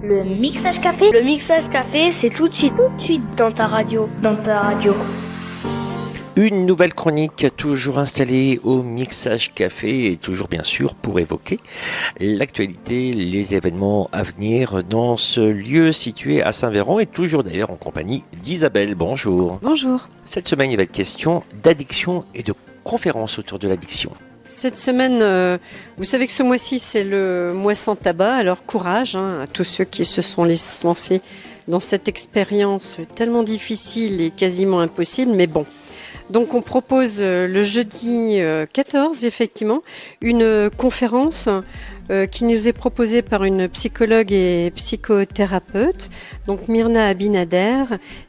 Le mixage café. Le mixage café, c'est tout de suite dans ta radio. Une nouvelle chronique toujours installée au Mixage Café et toujours bien sûr pour évoquer l'actualité, les événements à venir dans ce lieu situé à Saint-Véran et toujours d'ailleurs en compagnie d'Isabelle. Bonjour. Bonjour. Cette semaine il va être question d'addiction et de conférences autour de l'addiction. Cette semaine, vous savez que ce mois-ci c'est le mois sans tabac, alors courage à tous ceux qui se sont lancés dans cette expérience tellement difficile et quasiment impossible, mais bon. Donc on propose le jeudi 14, effectivement, une conférence qui nous est proposée par une psychologue et psychothérapeute, donc Myrna Abinader,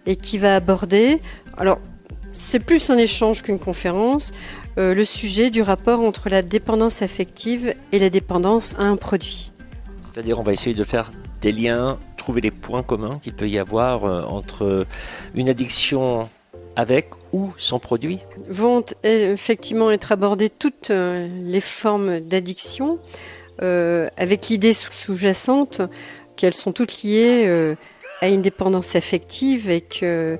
et qui va aborder, alors c'est plus un échange qu'une conférence, le sujet du rapport entre la dépendance affective et la dépendance à un produit. C'est-à-dire on va essayer de faire des liens, trouver les points communs qu'il peut y avoir entre une addiction avec ou sans produit. Vont effectivement être abordées toutes les formes d'addiction avec l'idée sous-jacente qu'elles sont toutes liées à une dépendance affective et que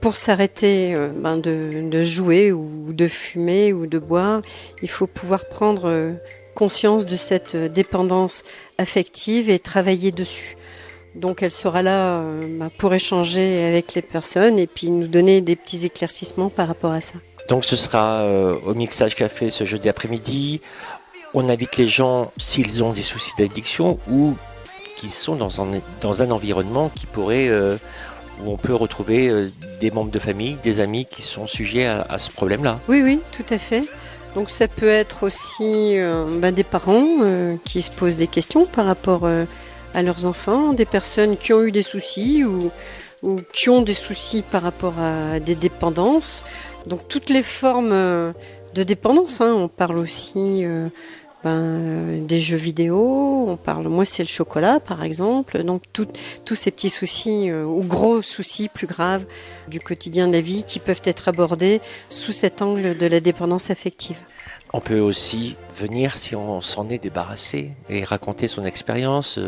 pour s'arrêter de jouer ou de fumer ou de boire, il faut pouvoir prendre conscience de cette dépendance affective et travailler dessus. Donc elle sera là pour échanger avec les personnes et puis nous donner des petits éclaircissements par rapport à ça. Donc ce sera au Mixage Café ce jeudi après-midi. On invite les gens, s'ils ont des soucis d'addiction ou qui sont dans un environnement qui pourrait, où on peut retrouver des membres de famille, des amis qui sont sujets à ce problème-là. Oui, tout à fait. Donc ça peut être aussi des parents qui se posent des questions par rapport à leurs enfants, des personnes qui ont eu des soucis ou qui ont des soucis par rapport à des dépendances. Donc toutes les formes de dépendance, on parle aussi des jeux vidéo, moi c'est le chocolat par exemple, donc tous ces petits soucis ou gros soucis plus graves du quotidien de la vie qui peuvent être abordés sous cet angle de la dépendance affective. On peut aussi venir si on s'en est débarrassé et raconter son expérience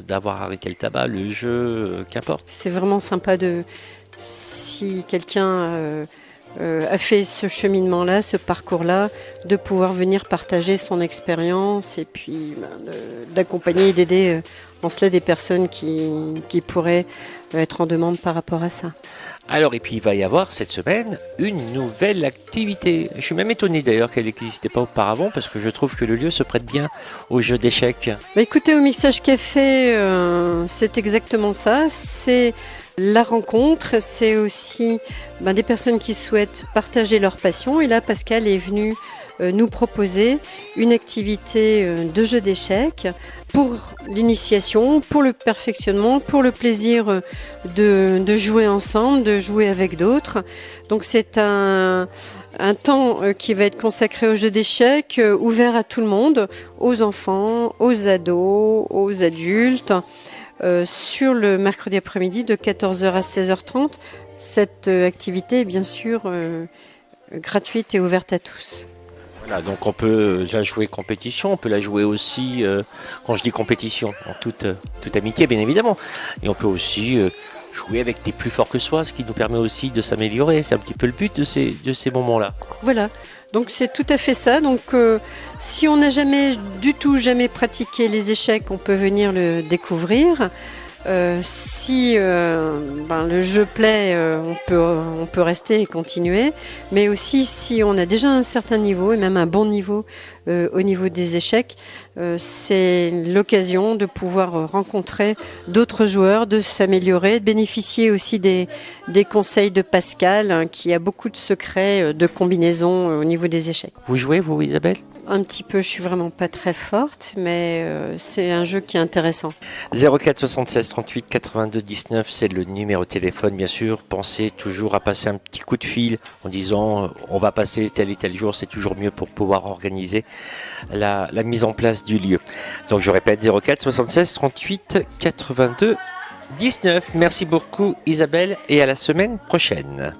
d'avoir arrêté le tabac, le jeu, qu'importe. C'est vraiment sympa si quelqu'un a fait ce cheminement-là, ce parcours-là, de pouvoir venir partager son expérience et puis d'accompagner et d'aider en cela des personnes qui pourraient être en demande par rapport à ça. Alors, et puis il va y avoir cette semaine une nouvelle activité. Je suis même étonné d'ailleurs qu'elle n'existait pas auparavant parce que je trouve que le lieu se prête bien aux jeux d'échecs. Écoutez, au Mixage Café, c'est exactement ça. C'est la rencontre, c'est aussi des personnes qui souhaitent partager leur passion. Et là, Pascal est venu nous proposer une activité de jeu d'échecs pour l'initiation, pour le perfectionnement, pour le plaisir de jouer ensemble, de jouer avec d'autres. Donc c'est un temps qui va être consacré au jeu d'échecs, ouvert à tout le monde, aux enfants, aux ados, aux adultes, sur le mercredi après-midi de 14h à 16h30. Cette activité est bien sûr gratuite et ouverte à tous. Voilà, donc on peut la jouer compétition, on peut la jouer aussi, quand je dis compétition, en toute amitié bien évidemment, et on peut aussi jouer avec des plus forts que soi, ce qui nous permet aussi de s'améliorer, c'est un petit peu le but de ces moments-là. Voilà, donc c'est tout à fait ça, donc si on n'a jamais pratiqué les échecs, on peut venir le découvrir. Si le jeu plaît, on peut rester et continuer, mais aussi si on a déjà un certain niveau et même un bon niveau au niveau des échecs, c'est l'occasion de pouvoir rencontrer d'autres joueurs, de s'améliorer, de bénéficier aussi des conseils de Pascal qui a beaucoup de secrets de combinaison au niveau des échecs. Vous jouez vous Isabelle ? Un petit peu, je suis vraiment pas très forte, mais c'est un jeu qui est intéressant. 04 76 38 82 19, c'est le numéro de téléphone, bien sûr. Pensez toujours à passer un petit coup de fil en disant on va passer tel et tel jour, c'est toujours mieux pour pouvoir organiser la mise en place du lieu. Donc je répète, 04 76 38 82 19. Merci beaucoup Isabelle et à la semaine prochaine.